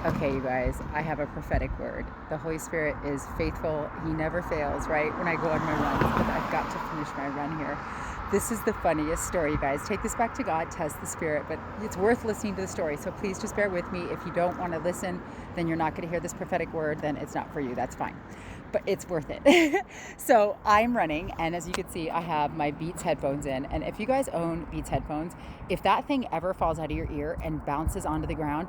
Okay, you guys, I have a prophetic word. The Holy Spirit is faithful. He never fails, right? When I go on my runs, but I've got to finish my run here. This is the funniest story, you guys. Take this back to God, test the Spirit, but it's worth listening to the story. So please just bear with me. If you don't want to listen, then you're not going to hear this prophetic word, then it's not for you. That's fine. But it's worth it. So I'm running, and as you can see, I have my Beats headphones in. And if you guys own Beats headphones, if that thing ever falls out of your ear and bounces onto the ground,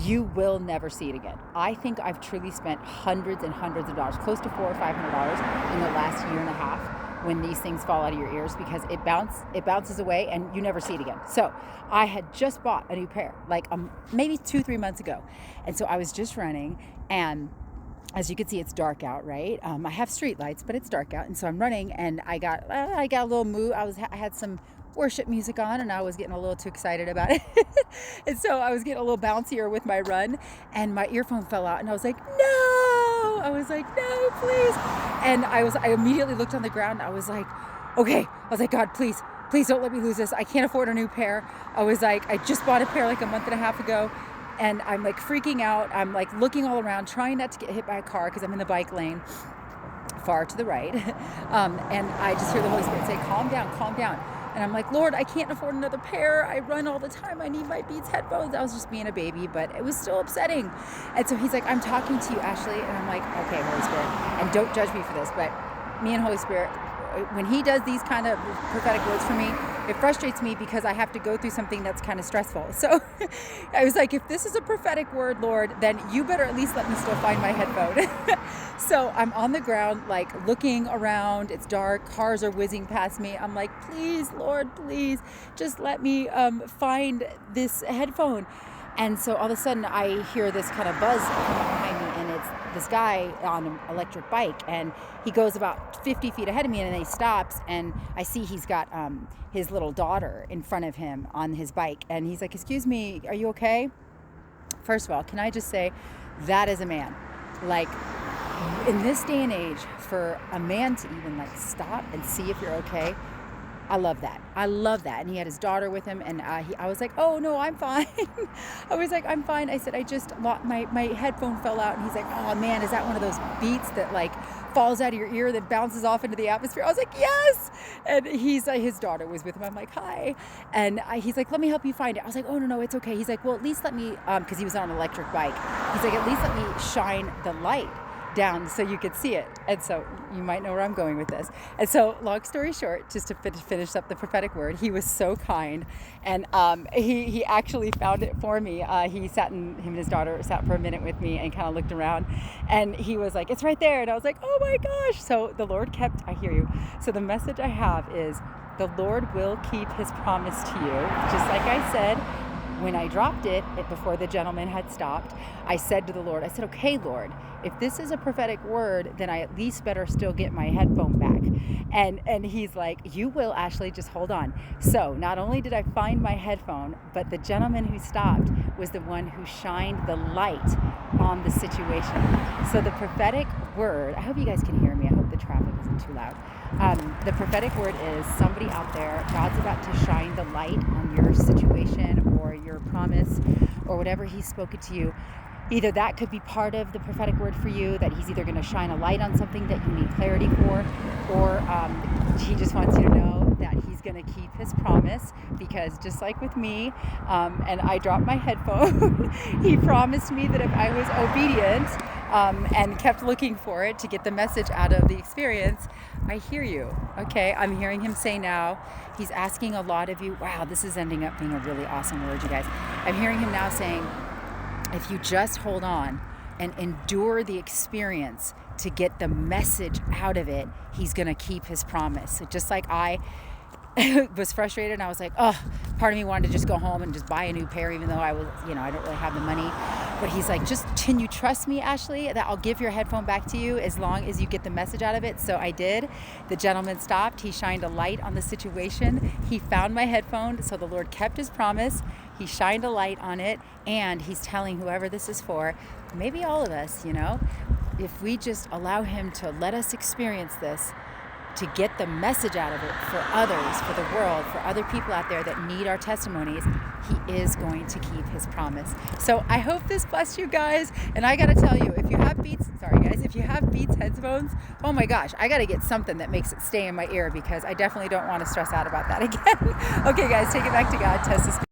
you will never see it again. I think I've truly spent hundreds and hundreds of dollars, close to $400 or $500 in the last year and a half when these things fall out of your ears, because it bounces away and you never see it again. So I had just bought a new pair, like maybe 2-3 months ago. And so I was just running, and as you can see, it's dark out, right? I have street lights, but it's dark out. And so I'm running, and I got a little mood. I had some worship music on, and I was getting a little too excited about it. And so I was getting a little bouncier with my run, and my earphone fell out, and I was like, no! I was like, no, please. And I immediately looked on the ground, and I was like, okay. I was like, God, please don't let me lose this. I can't afford a new pair. I was like, I just bought a pair like a month and a half ago. And I'm like freaking out. I'm like looking all around, trying not to get hit by a car because I'm in the bike lane far to the right. And I just hear the Holy Spirit say, calm down, calm down. And I'm like, Lord, I can't afford another pair. I run all the time. I need my Beats headphones. I was just being a baby, but it was still upsetting. And so he's like, I'm talking to you, Ashley. And I'm like, okay, Holy Spirit. And don't judge me for this, but me and Holy Spirit, when he does these kind of prophetic words for me, it frustrates me because I have to go through something that's kind of stressful. So I was like, if this is a prophetic word, Lord, then you better at least let me still find my headphone. So I'm on the ground, like looking around. It's dark. Cars are whizzing past me. I'm like, please, Lord, please just let me find this headphone. And so all of a sudden I hear this kind of buzz come up behind me, and it's this guy on an electric bike, and he goes about 50 feet ahead of me, and then he stops, and I see he's got his little daughter in front of him on his bike, and he's like, excuse me, are you okay? First of all, can I just say, that is a man. Like, in this day and age, for a man to even like stop and see if you're okay, I love that. I love that. And he had his daughter with him, and I was like, oh no, I'm fine. I was like, I'm fine. I said, I just my headphone fell out. And he's like, oh man, is that one of those beats that like falls out of your ear that bounces off into the atmosphere? I was like, yes. And his daughter was with him. I'm like, hi. And he's like, let me help you find it. I was like, oh no, it's okay. He's like, well, at least let me, because he was on an electric bike. He's like, at least let me shine the light down so you could see it. And so you might know where I'm going with this. And so long story short, just to finish up the prophetic word, he was so kind, and he actually found it for me. Him and his daughter sat for a minute with me and kind of looked around, and he was like, it's right there. And I was like, oh my gosh. So the Lord I hear you. So the message I have is, the Lord will keep his promise to you. Just like I said, when I dropped it before the gentleman had stopped, I said to the Lord, I said, okay, Lord, if this is a prophetic word, then I at least better still get my headphone back. And he's like, you will, Ashley, just hold on. So not only did I find my headphone, but the gentleman who stopped was the one who shined the light on the situation. So the prophetic word, I hope you guys can hear me. I hope the traffic isn't too loud. The prophetic word is, somebody out there, God's about to shine the light on your situation or your promise or whatever he's spoken to you. Either that could be part of the prophetic word for you, that he's either going to shine a light on something that you need clarity for, or he just wants you to know that he's going to keep his promise, because just like with me, and I dropped my headphone, he promised me that if I was obedient and kept looking for it to get the message out of the experience, I hear you. Okay, I'm hearing him say now, he's asking a lot of you. Wow, this is ending up being a really awesome word, you guys. I'm hearing him now saying, if you just hold on and endure the experience to get the message out of it, he's going to keep his promise. So just like I was frustrated, and I was like, oh, part of me wanted to just go home and just buy a new pair, even though I was, I don't really have the money. But he's like, can you trust me, Ashley, that I'll give your headphone back to you as long as you get the message out of it? So I did. The gentleman stopped. He shined a light on the situation. He found my headphone. So the Lord kept his promise. He shined a light on it, and he's telling whoever this is for, maybe all of us, if we just allow him to let us experience this, to get the message out of it for others, for the world, for other people out there that need our testimonies, he is going to keep his promise. So I hope this blessed you guys. And I got to tell you, if you have Beats, if you have Beats headphones, oh my gosh, I got to get something that makes it stay in my ear, because I definitely don't want to stress out about that again. Okay guys, take it back to God. Test this.